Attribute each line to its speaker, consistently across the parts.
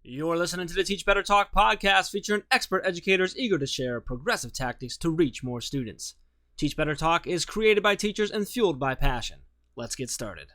Speaker 1: You're listening to the Teach Better Talk podcast featuring expert educators eager to share progressive tactics to reach more students. Teach Better Talk is created by teachers and fueled by passion. Let's get started.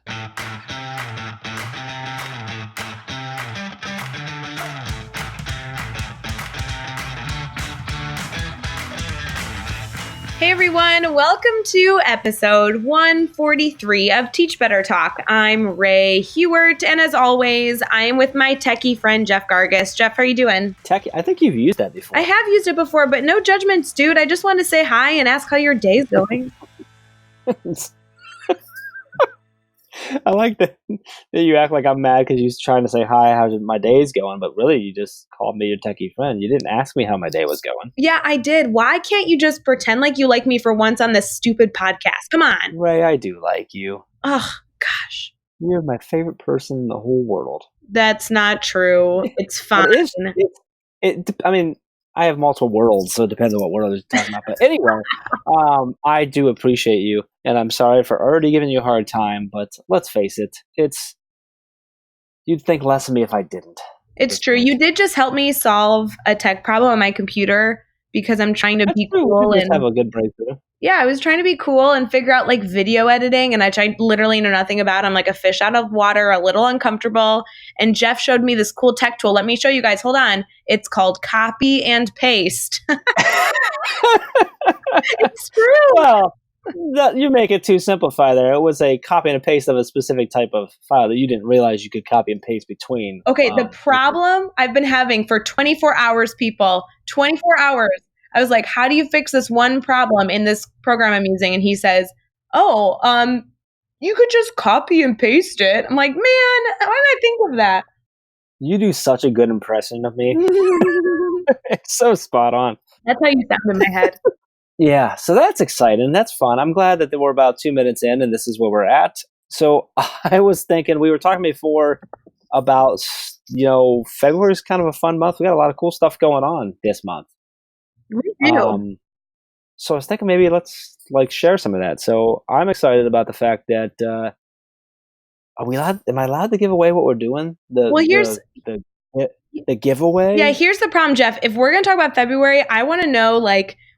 Speaker 2: Hey everyone, welcome to episode 143 of Teach Better Talk. I'm Ray Hewert, and as always, I am with my techie friend, Jeff Gargis. Jeff, how are you doing?
Speaker 3: Techie? I think you've used that before.
Speaker 2: I have used it before, but no judgments, dude. I just wanted to say hi and ask how your day's going.
Speaker 3: I like that you act like I'm mad because you're trying to say hi, how's my day's going, but really you just called me your techie friend. You didn't ask me how my day was going.
Speaker 2: Yeah, I did. Why can't you just pretend like you like me for once on this stupid podcast? Come on.
Speaker 3: Ray, I do like you.
Speaker 2: Oh, gosh.
Speaker 3: You're my favorite person in the whole world.
Speaker 2: That's not true. It's fine.
Speaker 3: I mean, I have multiple worlds, so it depends on what world you're talking about. But anyway, I do appreciate you, and I'm sorry for already giving you a hard time, but let's face it, you'd think less of me if I didn't.
Speaker 2: It's true. You did just help me solve a tech problem on my computer because I'm trying to be cool and
Speaker 3: have a good breakthrough.
Speaker 2: Yeah, I was trying to be cool and figure out like video editing, and I literally know nothing about it. I'm like a fish out of water, a little uncomfortable. And Jeff showed me this cool tech tool. Let me show you guys. Hold on. It's called copy and paste. It's true.
Speaker 3: Well, you make it too simplified there. It was a copy and paste of a specific type of file that you didn't realize you could copy and paste between.
Speaker 2: Okay, the problem I've been having for 24 hours, people, 24 hours. I was like, how do you fix this one problem in this program I'm using? And he says, you could just copy and paste it. I'm like, man, why didn't I think of that?
Speaker 3: You do such a good impression of me. It's so spot on.
Speaker 2: That's how you sound in my head.
Speaker 3: Yeah, so that's exciting. That's fun. I'm glad that we're about 2 minutes in and this is where we're at. So I was thinking, we were talking before about, February is kind of a fun month. We got a lot of cool stuff going on this month.
Speaker 2: We do.
Speaker 3: So I was thinking maybe let's share some of that. So I'm excited about the fact that am I allowed to give away what we're doing? The giveaway?
Speaker 2: Yeah, here's the problem, Jeff. If we're going to talk about February, I want to know,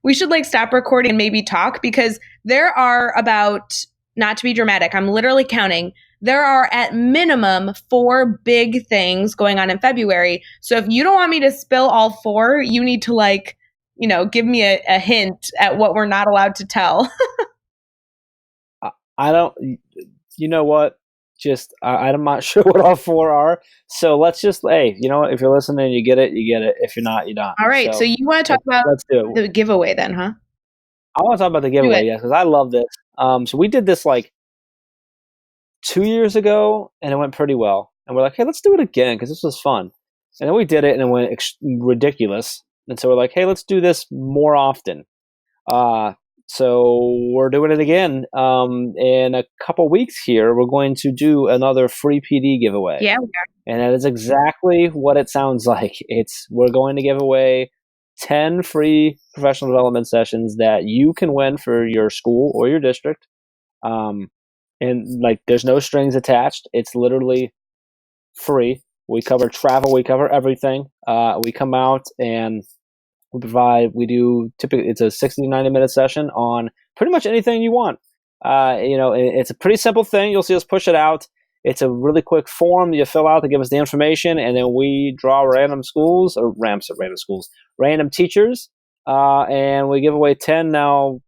Speaker 2: we should stop recording and maybe talk, because there are about, not to be dramatic, I'm literally counting, there are at minimum 4 big things going on in February. So if you don't want me to spill all 4, you need to give me a hint at what we're not allowed to tell.
Speaker 3: I don't, you know what? I'm not sure what all 4 are. So let's just, hey, you know what? If you're listening, you get it, you get it. If you're not, you don't.
Speaker 2: All right. So you want to talk about the giveaway then, huh?
Speaker 3: I want to talk about the giveaway, yeah, because I love this. So we did this 2 years ago, and it went pretty well. And we're like, hey, let's do it again because this was fun. And then we did it, and it went ridiculous. And so we're like, hey, let's do this more often. So we're doing it again. In a couple weeks here, we're going to do another free PD giveaway.
Speaker 2: Yeah, we are.
Speaker 3: And that is exactly what it sounds like. We're going to give away 10 free professional development sessions that you can win for your school or your district. And there's no strings attached. It's literally free. We cover travel. We cover everything. We come out and we do typically, it's a 60 to 90 minute session on pretty much anything you want. It's a pretty simple thing. You'll see us push it out. It's a really quick form you fill out to give us the information, and then we draw random teachers, and we give away 10. Now,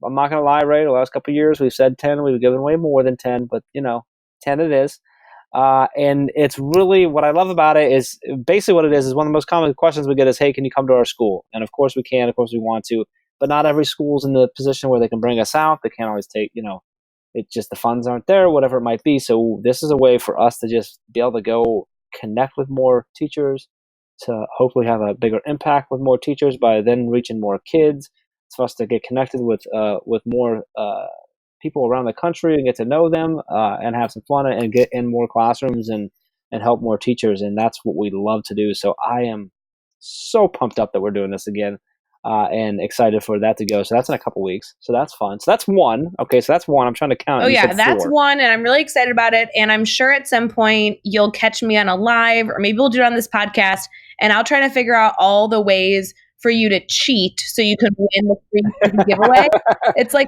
Speaker 3: I'm not going to lie, Ray, the last couple of years we've said 10. We've given away more than 10, but 10 it is. And it's really, what I love about it is basically what it is one of the most common questions we get is, hey, can you come to our school? And of course we can, of course we want to, but not every school's in the position where they can bring us out. They can't always take, it's just the funds aren't there, whatever it might be. So this is a way for us to just be able to go connect with more teachers, to hopefully have a bigger impact with more teachers by then reaching more kids. It's for us to get connected with more people around the country and get to know them and have some fun and get in more classrooms and help more teachers. And that's what we love to do. So I am so pumped up that we're doing this again. and excited for that to go. So that's in a couple weeks. So that's fun. So that's one. Okay, so that's one. I'm trying to count.
Speaker 2: Oh,
Speaker 3: You
Speaker 2: yeah,
Speaker 3: said
Speaker 2: that's
Speaker 3: 4.
Speaker 2: one. And I'm really excited about it. And I'm sure at some point you'll catch me on a live, or maybe we'll do it on this podcast. And I'll try to figure out all the ways for you to cheat so you can win the free giveaway. It's like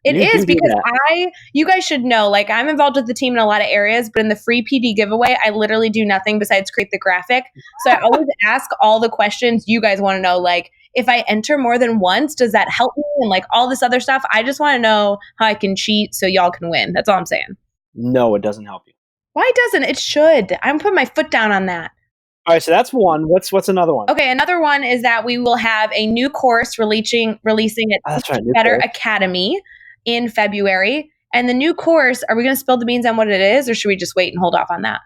Speaker 2: it
Speaker 3: You
Speaker 2: is
Speaker 3: do
Speaker 2: because
Speaker 3: that.
Speaker 2: you guys should know, like, I'm involved with the team in a lot of areas, but in the free PD giveaway, I literally do nothing besides create the graphic. So I always ask all the questions you guys want to know, like, if I enter more than once, does that help me? And like all this other stuff. I just want to know how I can cheat so y'all can win. That's all I'm saying.
Speaker 3: No, it doesn't help you.
Speaker 2: Why doesn't it? Should. I'm putting my foot down on that.
Speaker 3: All right, so that's one. What's another one?
Speaker 2: Okay, another one is that we will have a new course releasing at
Speaker 3: That's right,
Speaker 2: Teach
Speaker 3: new
Speaker 2: Better
Speaker 3: course.
Speaker 2: Academy in February. And the new course, are we going to spill the beans on what it is, or should we just wait and hold off on that?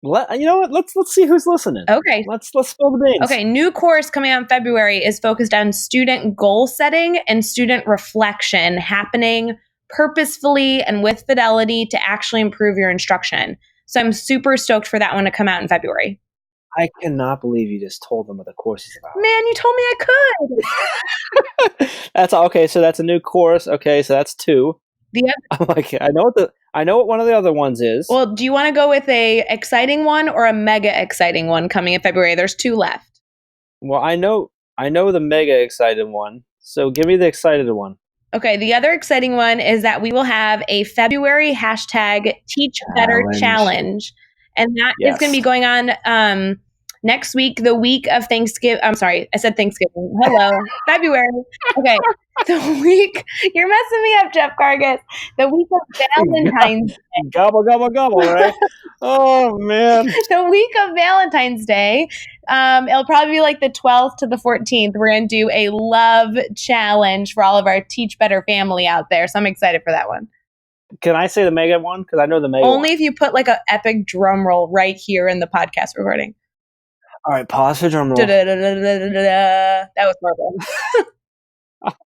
Speaker 3: You know what? Let's see who's listening.
Speaker 2: Okay.
Speaker 3: Let's spill the beans.
Speaker 2: Okay, new course coming out in February is focused on student goal setting and student reflection happening purposefully and with fidelity to actually improve your instruction. So I'm super stoked for that one to come out in February.
Speaker 3: I cannot believe you just told them what the course is about.
Speaker 2: Man, you told me I could.
Speaker 3: That's okay. So that's a new course. Okay, so that's 2. I'm like, I know what one of the other ones is.
Speaker 2: Well, do you want to go with a exciting one or a mega exciting one coming in February? There's 2 left.
Speaker 3: Well, I know the mega excited one. So give me the excited one.
Speaker 2: Okay, the other exciting one is that we will have a February hashtag Teach Better Challenge. And that is going to be going on next week, the week of Thanksgiving. I'm sorry, I said Thanksgiving. Hello, February. Okay, the week. You're messing me up, Jeff Gargis. The week of Valentine's Day.
Speaker 3: Gobble, gobble, gobble, right? Oh, man.
Speaker 2: The week of Valentine's Day. It'll probably be like the 12th to the 14th. We're going to do a love challenge for all of our Teach Better family out there. So I'm excited for that one.
Speaker 3: Can I say the mega one? Because I know the mega
Speaker 2: Only
Speaker 3: one.
Speaker 2: if you put like an epic drum roll right here in the podcast recording.
Speaker 3: All right, pause for drum roll.
Speaker 2: That was horrible.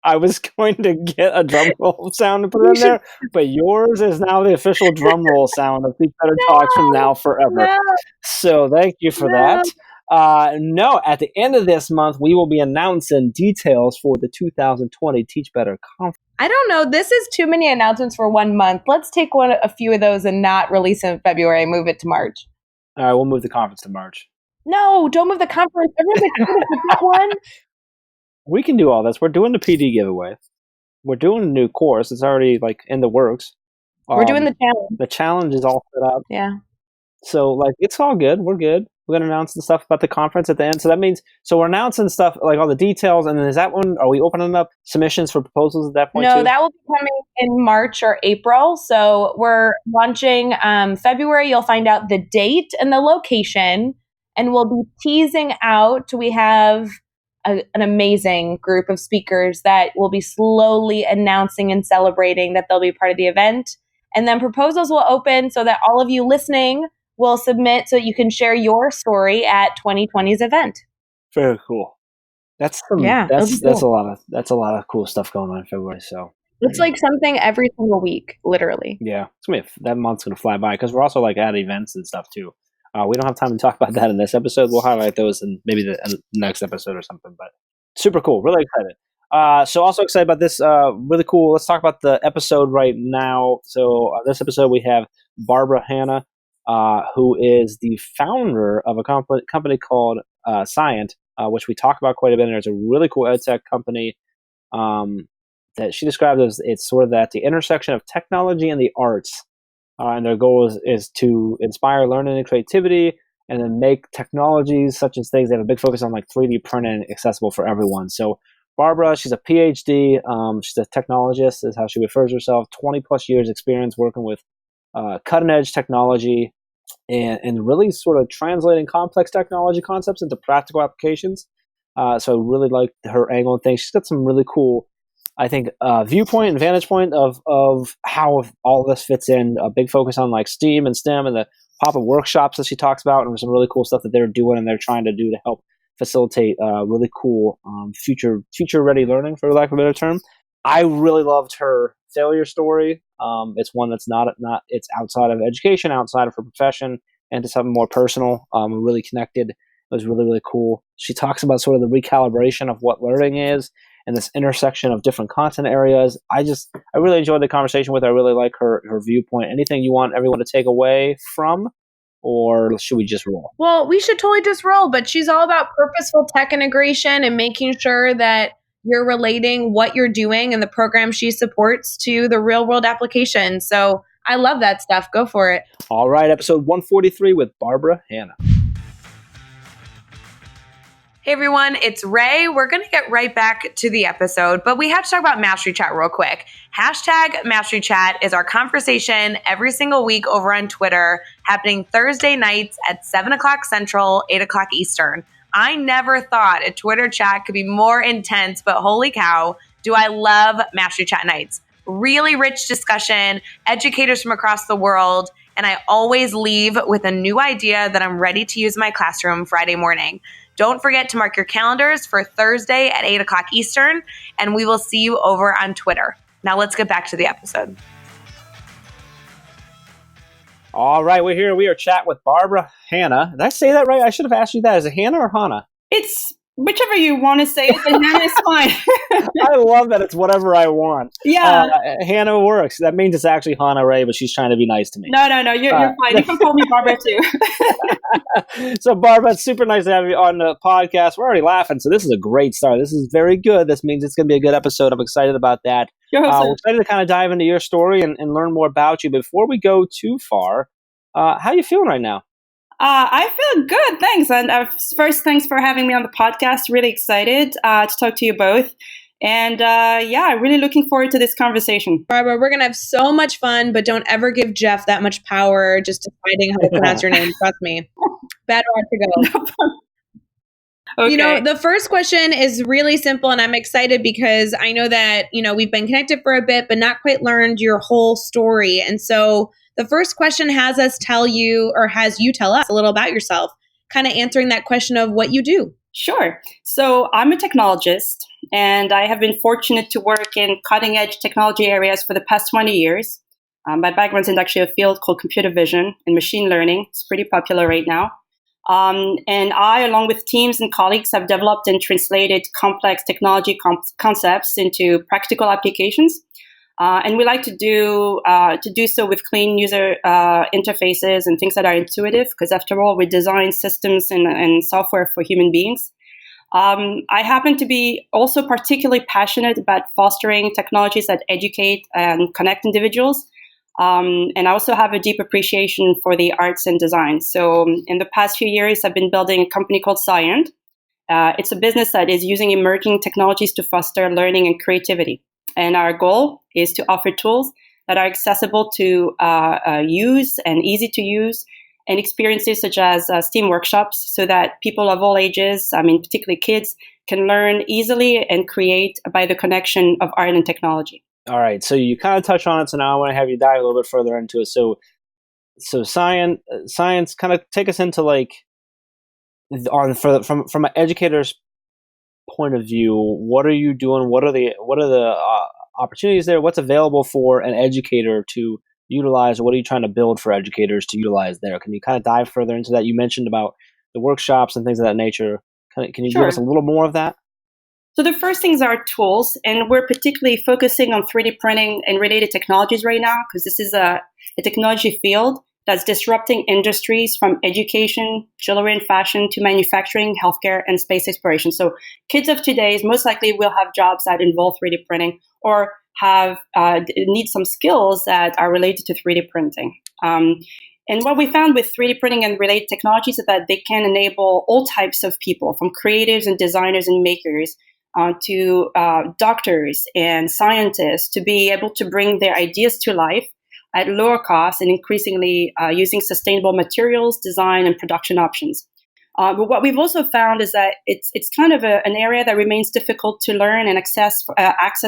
Speaker 3: I was going to get a drum roll sound to put in there, but yours is now the official drum roll sound of Teach Better Talks from now forever.
Speaker 2: No.
Speaker 3: So thank you for that. No, at the end of this month, we will be announcing details for the 2020 Teach Better Conference.
Speaker 2: I don't know. This is too many announcements for 1 month. Let's take a few of those and not release them in February and move it to March.
Speaker 3: All right, we'll move the conference to March.
Speaker 2: No, don't move the conference. Everyone's excited for that one.
Speaker 3: We can do all this. We're doing the PD giveaway. We're doing a new course. It's already like in the works.
Speaker 2: We're doing the challenge.
Speaker 3: The challenge is all set up.
Speaker 2: Yeah.
Speaker 3: So like it's all good. We're good. We're gonna announce the stuff about the conference at the end. So that means we're announcing stuff like all the details. And then is that when are we opening up submissions for proposals at that point?
Speaker 2: No,
Speaker 3: too?
Speaker 2: that will be coming in March or April. So we're launching February. You'll find out the date and the location, and we'll be teasing out. We have an amazing group of speakers that will be slowly announcing and celebrating that they'll be part of the event. And then proposals will open so that all of you listening will submit so you can share your story at 2020's event.
Speaker 3: Very cool. That's a lot of cool stuff going on in February. So
Speaker 2: it's like something every single week, literally.
Speaker 3: Yeah, that month's gonna fly by because we're also like at events and stuff too. We don't have time to talk about that in this episode. We'll highlight those in maybe the next episode or something. But super cool, really excited. So also excited about this. Really cool. Let's talk about the episode right now. So this episode we have Barbara Hanna, who is the founder of a company called Cyant, which we talk about quite a bit. And it's a really cool EdTech company that she described as it's sort of at the intersection of technology and the arts. And their goal is to inspire learning and creativity and then make technologies such as things. They have a big focus on like 3D printing accessible for everyone. So Barbara, she's a PhD. She's a technologist is how she refers herself. 20 plus years experience working with cutting edge technology and really sort of translating complex technology concepts into practical applications. So I really like her angle and things. She's got some really cool, I think, viewpoint and vantage point of how all this fits in. A big focus on like STEAM and STEM and the pop-up workshops that she talks about, and some really cool stuff that they're doing and they're trying to do to help facilitate really cool future-ready learning, for lack of a better term. I really loved her failure story. It's one that's not it's outside of education, outside of her profession, and to something more personal. Really connected. It was really, really cool. She talks about sort of the recalibration of what learning is and this intersection of different content areas. I really enjoyed the conversation with her. I really like her viewpoint. Anything you want everyone to take away from, or should we just roll?
Speaker 2: Well, we should totally just roll, but she's all about purposeful tech integration and making sure that you're relating what you're doing and the program she supports to the real world application. So I love that stuff. Go for it.
Speaker 3: All right, episode 143 with Barbara Hanna.
Speaker 2: Hey everyone, it's Ray. We're going to get right back to the episode, but we have to talk about Mastery Chat real quick. Hashtag Mastery Chat is our conversation every single week over on Twitter, happening Thursday nights at 7 o'clock Central, 8 o'clock Eastern. I never thought a Twitter chat could be more intense, but holy cow, do I love Mastery Chat nights. Really rich discussion, educators from across the world, and I always leave with a new idea that I'm ready to use in my classroom Friday morning. Don't forget to mark your calendars for Thursday at 8 o'clock Eastern, and we will see you over on Twitter. Now let's get back to the episode.
Speaker 3: All right, we're here. We are chatting with Barbara Hanna. Did I say that right? I should have asked you that. Is it Hanna or Hanna?
Speaker 4: It's whichever you want to say it, but Hanna is fine.
Speaker 3: I love that it's whatever I want.
Speaker 4: Yeah.
Speaker 3: Hanna works. That means it's actually Hanna Ray, but she's trying to be nice to me.
Speaker 4: No, you're fine. You can call me Barbara too.
Speaker 3: So Barbara, it's super nice to have you on the podcast. We're already laughing, so this is a great start. This is very good. This means it's going to be a good episode. I'm excited about that. We're excited to kind of dive into your story and learn more about you. Before we go too far, how are you feeling right now?
Speaker 4: I feel good, thanks. And first, thanks for having me on the podcast. Really excited to talk to you both. And really looking forward to this conversation.
Speaker 2: Barbara, we're going to have so much fun, but don't ever give Jeff that much power just deciding how to pronounce your name. Trust me. Bad route to go.
Speaker 4: Okay.
Speaker 2: You know, the first question is really simple, and I'm excited because I know that, we've been connected for a bit, but not quite learned your whole story. And so the first question has you tell us a little about yourself, kind of answering that question of what you do.
Speaker 4: Sure. So I'm a technologist, and I have been fortunate to work in cutting edge technology areas for the past 20 years. My background's in actually a field called computer vision and machine learning. It's pretty popular right now. And I, along with teams and colleagues, have developed and translated complex technology concepts into practical applications. And we like to do so with clean user interfaces and things that are intuitive, because after all, we design systems and software for human beings. I happen to be also particularly passionate about fostering technologies that educate and connect individuals. And I also have a deep appreciation for the arts and design. So in the past few years, I've been building a company called Cyant. It's a business that is using emerging technologies to foster learning and creativity. And our goal is to offer tools that are accessible to use and easy to use, and experiences such as STEAM workshops, so that people of all ages, particularly kids, can learn easily and create by the connection of art and technology.
Speaker 3: All right, so you kind of touched on it, so now I want to have you dive a little bit further into it. So science kind of take us into from an educator's point of view. What are you doing? What are the opportunities there? What's available for an educator to utilize, or what are you trying to build for educators to utilize there? Can you kind of dive further into that? You mentioned about the workshops and things of that nature. Can you
Speaker 4: Sure.
Speaker 3: give us a little more of that?
Speaker 4: So the first things are tools, and we're particularly focusing on 3D printing and related technologies right now, because this is a technology field that's disrupting industries from education, jewelry and fashion, to manufacturing, healthcare, and space exploration. So kids of today most likely will have jobs that involve 3D printing, or need some skills that are related to 3D printing. And what we found with 3D printing and related technologies is that they can enable all types of people, from creatives and designers and makers to doctors and scientists, to be able to bring their ideas to life at lower cost and increasingly using sustainable materials, design, and production options. But what we've also found is that it's kind of an area that remains difficult to learn and access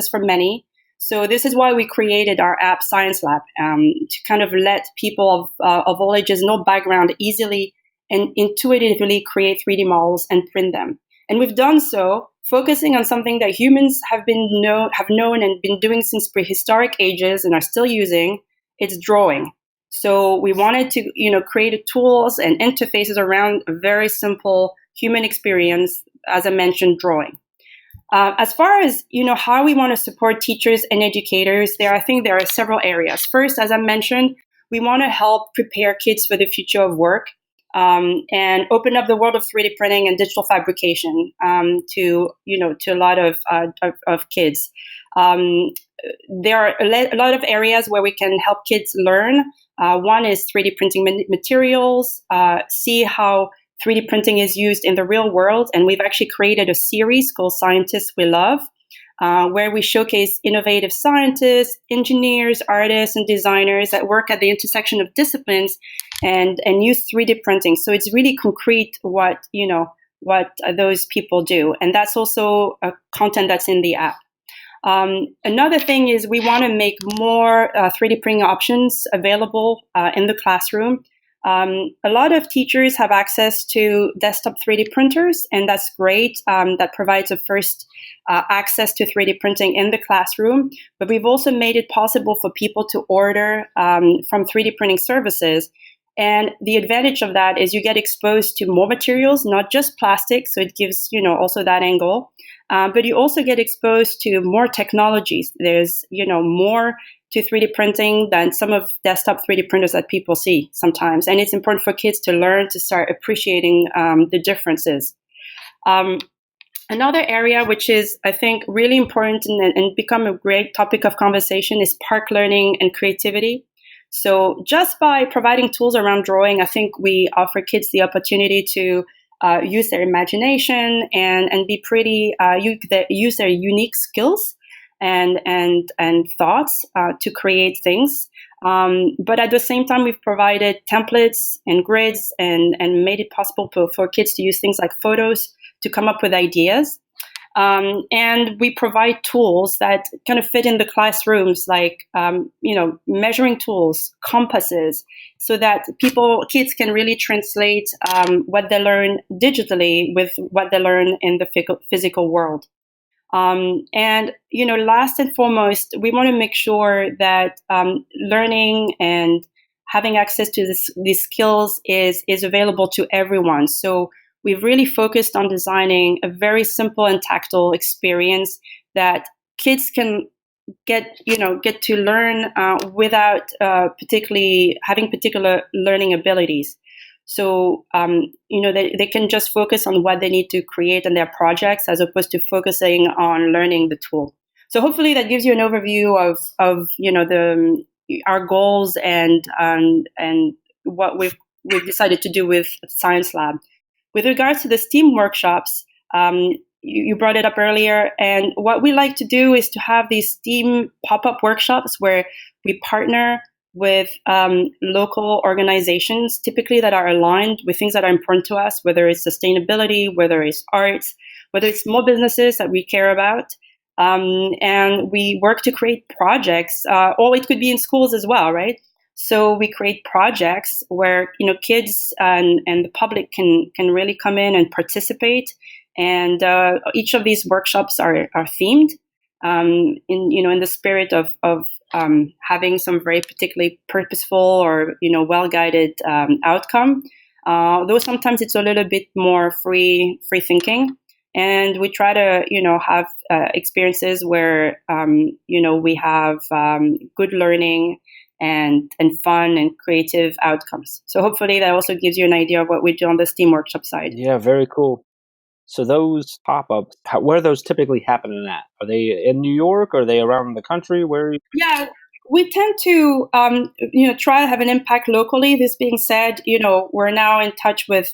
Speaker 4: for many. So this is why we created our app Science Lab, to kind of let people of all ages, no background, easily and intuitively create 3D models and print them. And we've done so focusing on something that humans have known and been doing since prehistoric ages and are still using. It's drawing. So we wanted to, create tools and interfaces around a very simple human experience, as I mentioned, drawing. As far as, how we want to support teachers and educators, I think there are several areas. First, as I mentioned, we want to help prepare kids for the future of work, and open up the world of 3D printing and digital fabrication to a lot of kids. There are a lot of areas where we can help kids learn. One is 3D printing materials, see how 3D printing is used in the real world. And we've actually created a series called Scientists We Love, where we showcase innovative scientists, engineers, artists, and designers that work at the intersection of disciplines and use 3D printing. So it's really concrete what those people do. And that's also content that's in the app. Another thing is we want to make more 3D printing options available in the classroom. A lot of teachers have access to desktop 3D printers, and that's great. That provides a first access to 3D printing in the classroom. But we've also made it possible for people to order from 3D printing services. And the advantage of that is you get exposed to more materials, not just plastic. So it gives, also that angle. But you also get exposed to more technologies. There's, more to 3D printing than some of desktop 3D printers that people see sometimes. And it's important for kids to learn to start appreciating the differences. Another area which is, I think, really important and become a great topic of conversation is park learning and creativity. So just by providing tools around drawing, I think we offer kids the opportunity to use their imagination and be pretty, use their unique skills and thoughts to create things. But at the same time, we've provided templates and grids and made it possible for kids to use things like photos to come up with ideas. And we provide tools that kind of fit in the classrooms, like, measuring tools, compasses, so that kids can really translate what they learn digitally with what they learn in the physical world. And, last and foremost, we want to make sure that learning and having access to these skills is available to everyone. So we've really focused on designing a very simple and tactile experience that kids can get to learn without particularly having particular learning abilities. So, they can just focus on what they need to create in their projects as opposed to focusing on learning the tool. So hopefully that gives you an overview of our goals and what we've decided to do with Science Lab. With regards to the STEAM workshops, you brought it up earlier, and what we like to do is to have these STEAM pop-up workshops where we partner with local organizations, typically that are aligned with things that are important to us, whether it's sustainability, whether it's arts, whether it's small businesses that we care about. And we work to create projects, or it could be in schools as well, right? So we create projects where kids and the public can really come in and participate. And each of these workshops are themed in the spirit of having some very particularly purposeful or well guided outcome. Though sometimes it's a little bit more free thinking. And we try to, have experiences where, we have good learning and fun and creative outcomes. So hopefully that also gives you an idea of what we do on the STEAM workshop side.
Speaker 3: Yeah, very cool. So those pop-ups, where are those typically happening at? Are they in New York? Or are they around the country? Where?
Speaker 4: Yeah, we tend to, try to have an impact locally. This being said, we're now in touch with,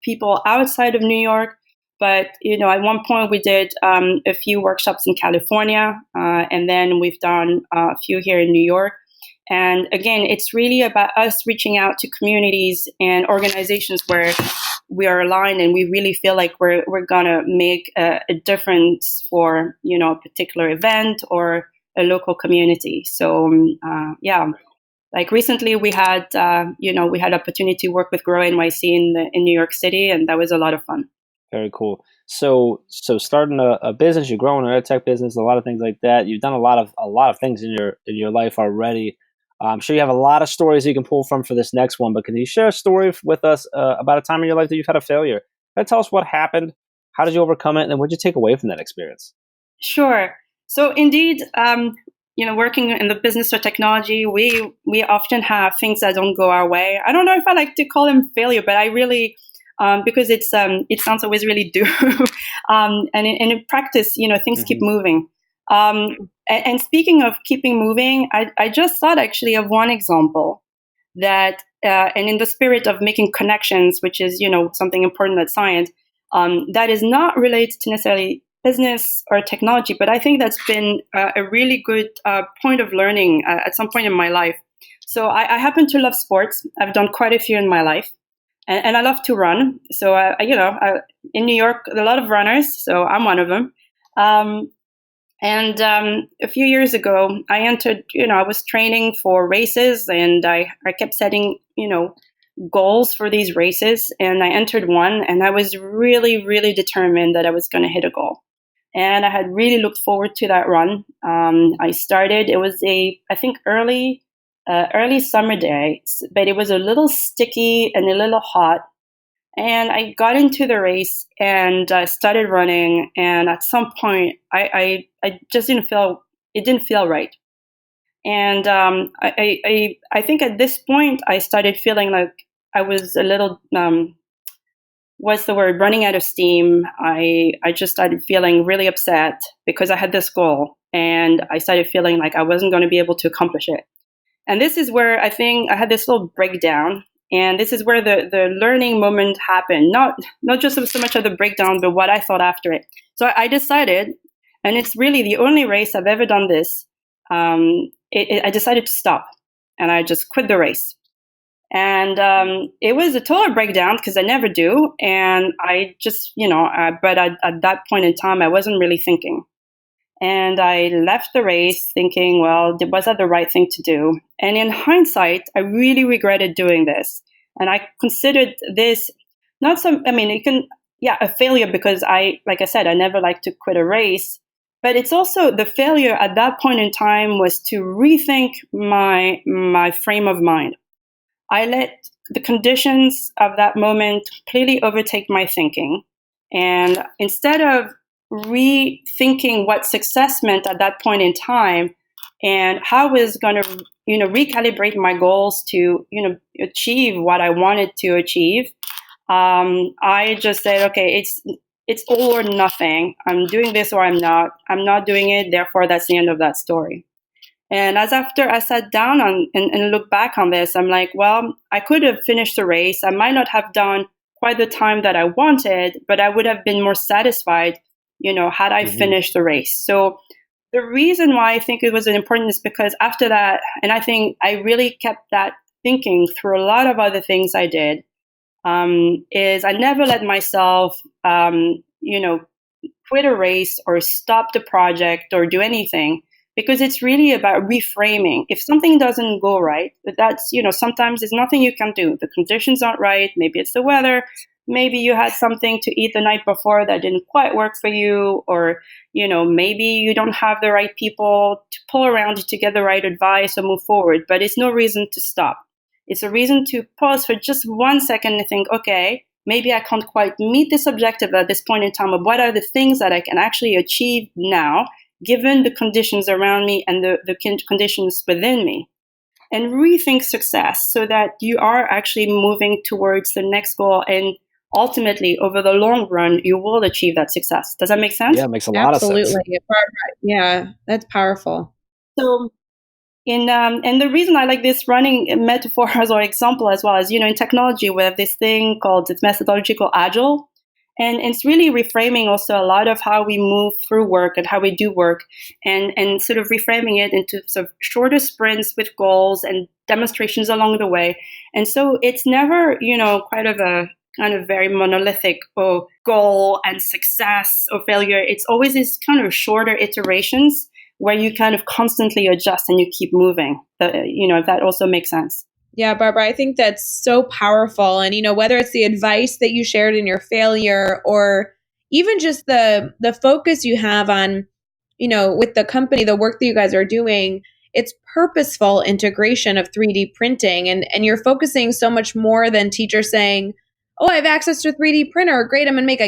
Speaker 4: people outside of New York. But, at one point we did a few workshops in California, and then we've done a few here in New York. And again, it's really about us reaching out to communities and organizations where we are aligned and we really feel like we're going to make a difference for, a particular event or a local community. So, like recently we had, we had opportunity to work with Grow NYC in New York City, and that was a lot of fun.
Speaker 3: Very cool. So starting a business, you're growing an EdTech business, a lot of things like that. You've done a lot of things in your life already. I'm sure you have a lot of stories you can pull from for this next one, but can you share a story with us about a time in your life that you've had a failure? Can you tell us what happened? How did you overcome it? And then what did you take away from that experience?
Speaker 4: Sure. So indeed, working in the business or technology, we often have things that don't go our way. I don't know if I like to call them failure, but I really, because it sounds always really do. And in practice, things keep moving. And speaking of keeping moving, I just thought actually of one example that, and in the spirit of making connections, which is, something important at Cyant, that is not related to necessarily business or technology, but I think that's been a really good point of learning at some point in my life. So I happen to love sports. I've done quite a few in my life, and I love to run. So in New York, a lot of runners. So I'm one of them. And a few years ago, I entered. I was training for races, and I kept setting goals for these races, and I entered one, and I was really, really determined that I was going to hit a goal. And I had really looked forward to that run. I started, it was I think early summer day, but it was a little sticky and a little hot. And I got into the race and started running. And at some point, I just didn't feel right. And I think at this point, I started feeling like I was a little, running out of steam. I just started feeling really upset because I had this goal, and I started feeling like I wasn't going to be able to accomplish it. And this is where I think I had this little breakdown, and this is where the learning moment happened. Not just so much of the breakdown, but what I thought after it. So I decided, and it's really the only race I've ever done this, I decided to stop, and I just quit the race. And it was a total breakdown because I never do. And I just, but at that point in time, I wasn't really thinking. And I left the race thinking, well, was that the right thing to do? And in hindsight, I really regretted doing this. And I considered this a failure because like I said, I never like to quit a race. But it's also the failure at that point in time was to rethink my frame of mind. I let the conditions of that moment completely overtake my thinking. And instead of rethinking what success meant at that point in time and how I was going to, recalibrate my goals to, achieve what I wanted to achieve, I just said, okay, it's all or nothing. I'm doing this or I'm not. I'm not doing it. Therefore, that's the end of that story. And as after I sat down and looked back on this, I'm like, well, I could have finished the race. I might not have done quite the time that I wanted, but I would have been more satisfied, had I finished the race. So the reason why I think it was important is because after that, and I think I really kept that thinking through a lot of other things I did, is I never let myself, quit a race or stop the project or do anything. Because it's really about reframing. If something doesn't go right, that's, sometimes there's nothing you can do. The conditions aren't right. Maybe it's the weather. Maybe you had something to eat the night before that didn't quite work for you. Or, maybe you don't have the right people to pull around you to get the right advice or move forward. But it's no reason to stop. It's a reason to pause for just 1 second and think, okay, maybe I can't quite meet this objective at this point in time. But what are the things that I can actually achieve now, given the conditions around me and the conditions within me, and rethink success so that you are actually moving towards the next goal. And ultimately, over the long run, you will achieve that success. Does that make sense?
Speaker 3: Yeah, it makes a lot of sense.
Speaker 2: Absolutely. Yeah, that's powerful.
Speaker 4: So, and the reason I like this running metaphor as or example as well is, in technology, we have this thing called it's methodological agile. And it's really reframing also a lot of how we move through work and how we do work, and sort of reframing it into sort of shorter sprints with goals and demonstrations along the way. And so it's never, quite of a kind of very monolithic goal and success or failure. It's always these kind of shorter iterations where you kind of constantly adjust and you keep moving. If that also makes sense.
Speaker 2: Yeah, Barbara, I think that's so powerful. And, whether it's the advice that you shared in your failure or even just the focus you have on, with the company, the work that you guys are doing, it's purposeful integration of 3D printing. And you're focusing so much more than teachers saying, oh, I have access to a 3D printer. Great. I'm going to make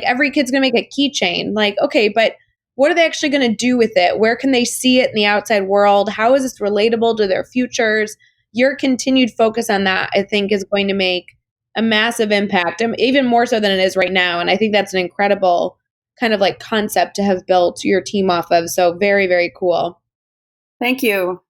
Speaker 2: every kid's going to make a keychain. Like, okay, but what are they actually going to do with it? Where can they see it in the outside world? How is this relatable to their futures? Your continued focus on that, I think, is going to make a massive impact, even more so than it is right now. And I think that's an incredible kind of like concept to have built your team off of. So very, very cool.
Speaker 4: Thank you.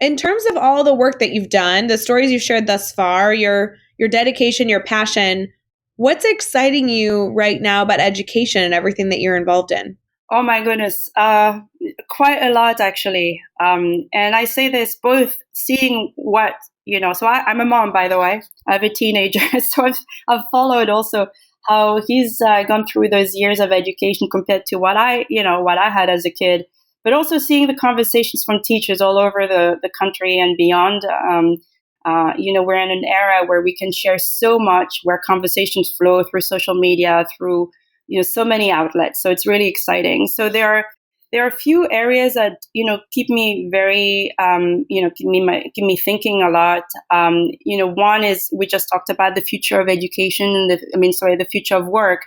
Speaker 2: In terms of all the work that you've done, the stories you've shared thus far, your dedication, your passion, what's exciting you right now about education and everything that you're involved in?
Speaker 4: Oh my goodness, quite a lot actually. And I say this both seeing what, so I'm a mom, by the way. I have a teenager. So I've followed also how he's gone through those years of education compared to what I had as a kid, but also seeing the conversations from teachers all over the country and beyond. We're in an era where we can share so much, where conversations flow through social media, through so many outlets. So it's really exciting. So there are a few areas that keep me very keep me thinking a lot. One is, we just talked about the future of education and the future of work.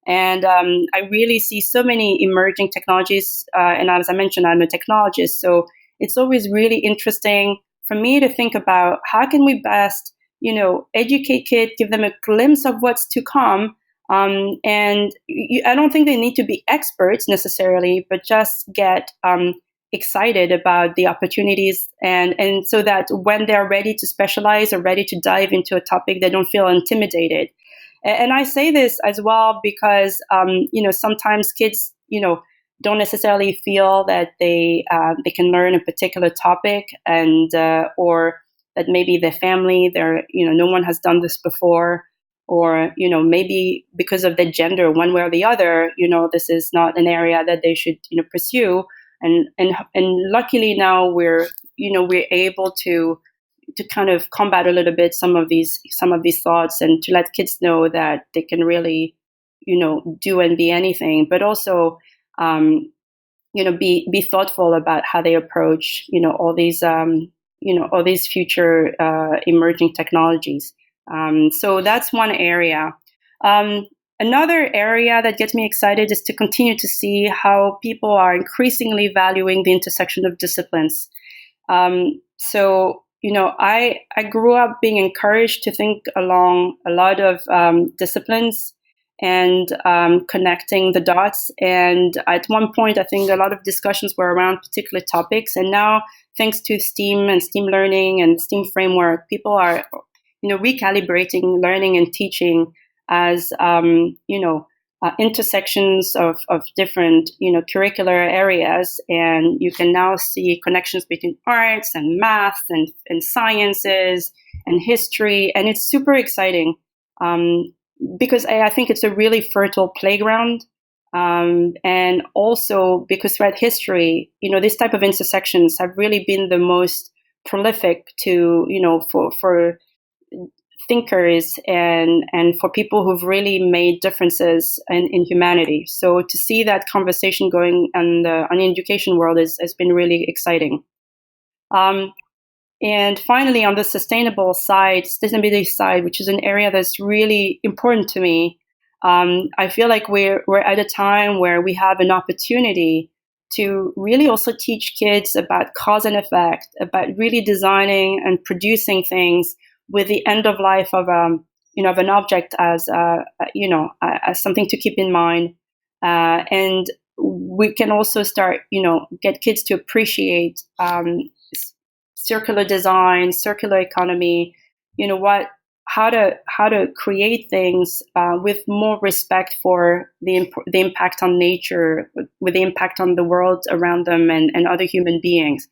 Speaker 4: And I really see so many emerging technologies. And as I mentioned, I'm a technologist, so it's always really interesting for me to think about how can we best educate kids, give them a glimpse of what's to come. I don't think they need to be experts necessarily, but just get excited about the opportunities, and so that when they're ready to specialize or ready to dive into a topic, they don't feel intimidated. And I say this as well because sometimes kids don't necessarily feel that they can learn a particular topic, and or that maybe their family, no one has done this before. Or, maybe because of their gender, one way or the other, this is not an area that they should, pursue. And luckily now we're able to kind of combat a little bit some of these thoughts, and to let kids know that they can really, do and be anything, but also, be thoughtful about how they approach, all these future emerging technologies. So that's one area. Another area that gets me excited is to continue to see how people are increasingly valuing the intersection of disciplines. I grew up being encouraged to think along a lot of disciplines and connecting the dots. And at one point, I think a lot of discussions were around particular topics. And now, thanks to STEAM and STEAM learning and STEAM framework, people are recalibrating learning and teaching as intersections of different curricular areas, and you can now see connections between arts and math and sciences and history, and it's super exciting because I think it's a really fertile playground, and also because throughout history, these type of intersections have really been the most prolific to for thinkers and for people who've really made differences in humanity. So to see that conversation going on the education world has been really exciting. And finally, on the sustainability side, which is an area that's really important to me, I feel like we're at a time where we have an opportunity to really also teach kids about cause and effect, about really designing and producing things with the end of life of an object as something to keep in mind, and we can also start get kids to appreciate circular design, circular economy, how to create things with more respect for the impact on nature, with the impact on the world around them and other human beings.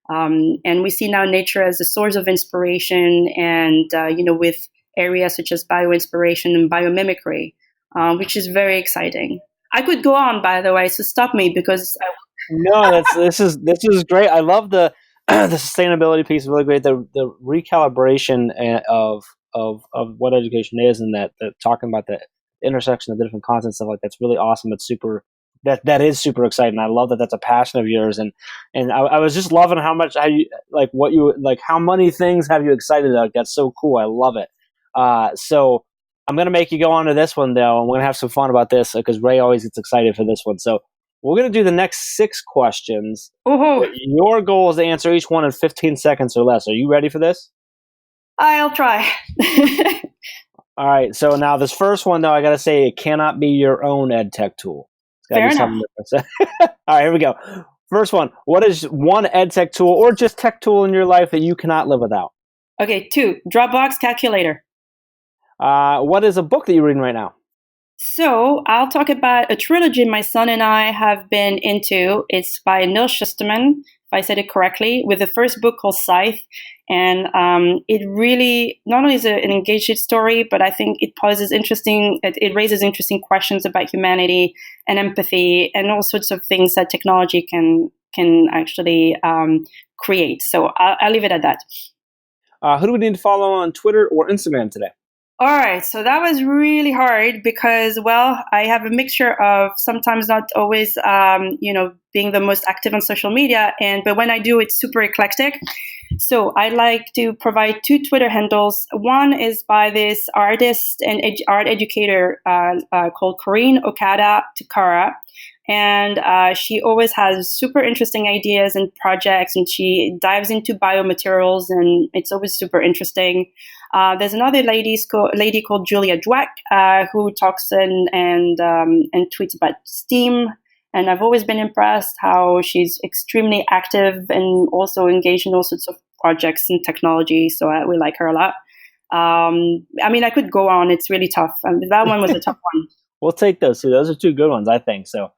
Speaker 4: And we see now nature as a source of inspiration, and with areas such as bioinspiration and biomimicry, which is very exciting. I could go on, by the way, so stop me because.
Speaker 3: No, this is great. I love the sustainability piece is really great. The recalibration of what education is, and that talking about the intersection of different concepts, stuff like that's really awesome. It's super that is super exciting. I love that that's a passion of yours, and I was just loving how many things have you excited about. That's so cool. I love it. So I'm gonna make you go on to this one though, and we're gonna have some fun about this because Ray always gets excited for this one. So we're gonna do the next 6 questions.
Speaker 4: Woohoo.
Speaker 3: Your goal is to answer each one in 15 seconds or less. Are you ready for this?
Speaker 4: I'll try.
Speaker 3: All right. So now this first one though, I gotta say it cannot be your own EdTech tool.
Speaker 4: Fair enough.
Speaker 3: All right, here we go. First one. What is one EdTech tool or just tech tool in your life that you cannot live without?
Speaker 4: Okay, 2, Dropbox calculator.
Speaker 3: What is a book that you're reading right now?
Speaker 4: So I'll talk about a trilogy my son and I have been into. It's by Neil Shusterman, if I said it correctly, with the first book called Scythe. And it really not only is it an engaging story, but I think it raises interesting questions about humanity and empathy and all sorts of things that technology can actually create. So I'll leave it at that.
Speaker 3: Who do we need to follow on Twitter or Instagram today?
Speaker 4: All right, so that was really hard because, well, I have a mixture of sometimes not always, being the most active on social media, but when I do, it's super eclectic. So I like to provide 2 Twitter handles. One is by this artist and art educator called Corinne Okada Takara. And she always has super interesting ideas and projects, and she dives into biomaterials, and it's always super interesting. There's another lady called Julia Dweck who talks and tweets about STEAM, and I've always been impressed how she's extremely active and also engaged in all sorts of projects and technology. So we like her a lot. I could go on. It's really tough. That one was a tough one.
Speaker 3: We'll take those 2. Those are 2 good ones, I think. So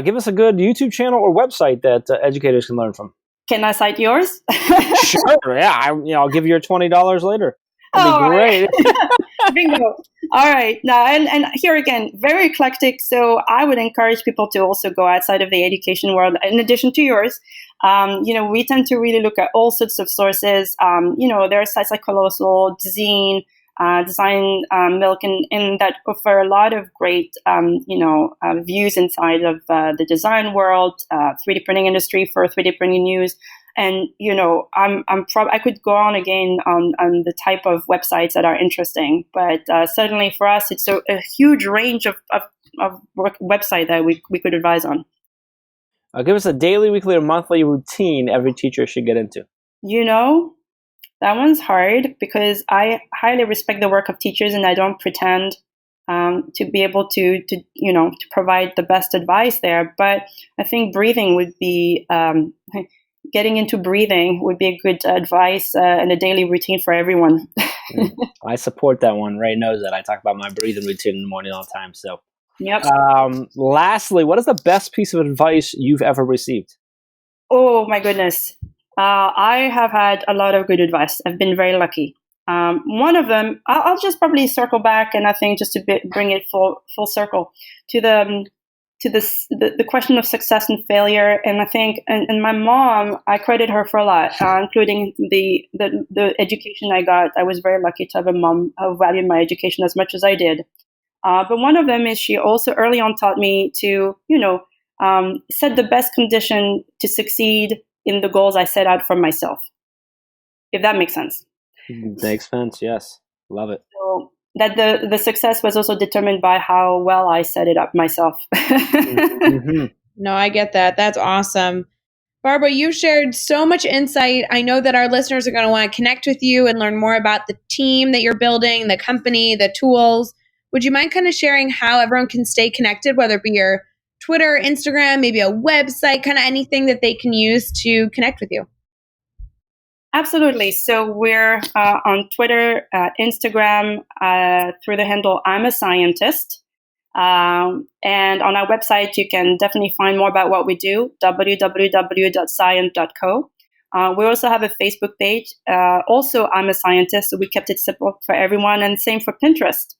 Speaker 3: give us a good YouTube channel or website that educators can learn from.
Speaker 4: Can I cite yours?
Speaker 3: Sure, yeah. I'll give you your $20 later. That'd be great.
Speaker 4: Bingo. All right. Now, and here again, very eclectic. So I would encourage people to also go outside of the education world, in addition to yours. We tend to really look at all sorts of sources. There are sites like Colossal, Zine, Design Milk, and that offer a lot of great, views inside of the design world, 3D printing industry for 3D printing news. And, I could go on again on the type of websites that are interesting, but certainly for us, it's a huge range of website that we could advise on.
Speaker 3: Give us a daily, weekly, or monthly routine every teacher should get into.
Speaker 4: That one's hard because I highly respect the work of teachers, and I don't pretend to be able to provide the best advice there. But I think breathing would be getting into breathing would be a good advice and a daily routine for everyone.
Speaker 3: I support that one. Ray knows that. I talk about my breathing routine in the morning all the time. So,
Speaker 4: yep.
Speaker 3: Lastly, what is the best piece of advice you've ever received?
Speaker 4: Oh, my goodness. I have had a lot of good advice. I've been very lucky. One of them, I'll just probably circle back, and I think just to bring it full circle to the question of success and failure. And I think, and my mom, I credit her for a lot, including the education I got. I was very lucky to have a mom who valued my education as much as I did. But one of them is she also early on taught me to, set the best condition to succeed in the goals I set out for myself, if that makes sense.
Speaker 3: Makes sense, yes. Love it.
Speaker 4: So that the success was also determined by how well I set it up myself.
Speaker 3: Mm-hmm.
Speaker 2: No, I get that. That's awesome. Barbara, you shared so much insight. I know that our listeners are going to want to connect with you and learn more about the team that you're building, the company, the tools. Would you mind kind of sharing how everyone can stay connected, whether it be your Twitter, Instagram, maybe a website, kind of anything that they can use to connect with you?
Speaker 4: Absolutely. So we're on Twitter, Instagram, through the handle I'm a Scientist. And on our website, you can definitely find more about what we do, www.cyant.co. We also have a Facebook page. Also, I'm a Scientist, so we kept it simple for everyone, and same for Pinterest.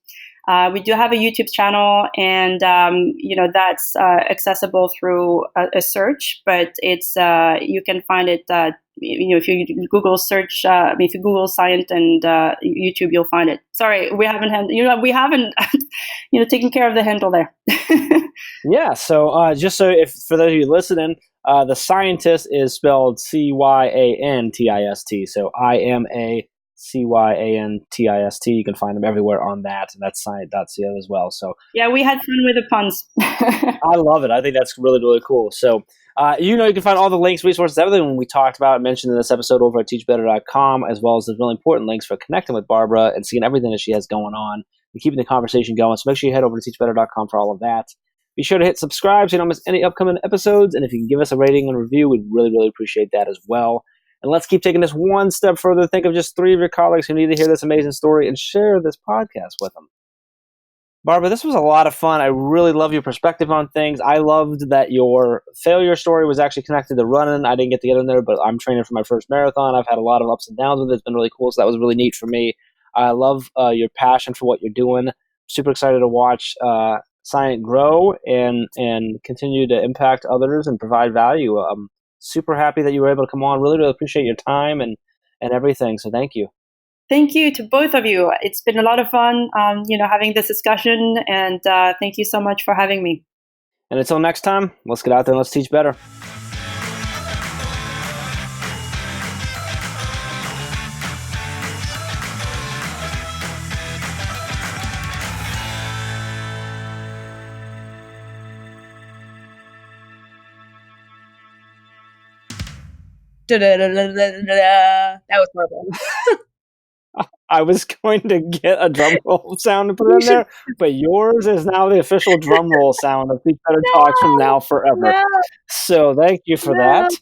Speaker 4: We do have a YouTube channel, and that's accessible through a search, but it's you can find it. If you Google search, if you Google Cyant and YouTube, you'll find it. Sorry, we haven't taken care of the handle there.
Speaker 3: Yeah, so just so if for those of you listening, the scientist is spelled Cyantist. So IMACYANTIST. You can find them everywhere on that, and that's Cyant.co as well. So
Speaker 4: Yeah, we had fun with the puns.
Speaker 3: I love it. I think that's really, really cool. So you can find all the links, resources, everything we talked about and mentioned in this episode over at teachbetter.com, as well as the really important links for connecting with Barbara and seeing everything that she has going on and keeping the conversation going. So make sure you head over to teachbetter.com for all of that. Be sure to hit subscribe so you don't miss any upcoming episodes. And if you can give us a rating and review, we'd really, really appreciate that as well. And let's keep taking this one step further. Think of just 3 of your colleagues who need to hear this amazing story and share this podcast with them. Barbara, this was a lot of fun. I really love your perspective on things. I loved that your failure story was actually connected to running. I didn't get to get in there, but I'm training for my first marathon. I've had a lot of ups and downs with it. It's been really cool, so that was really neat for me. I love your passion for what you're doing. Super excited to watch Cyant grow and continue to impact others and provide value. I'm super happy that you were able to come on. Really, really appreciate your time and everything. So thank you.
Speaker 4: Thank you to both of you. It's been a lot of fun, having this discussion, and thank you so much for having me.
Speaker 3: And until next time, let's get out there and let's teach better.
Speaker 2: That was horrible.
Speaker 3: I was going to get a drum roll sound to put in there, but yours is now the official drum roll sound of Teach Better Talks from now forever.
Speaker 2: No.
Speaker 3: So thank you for that.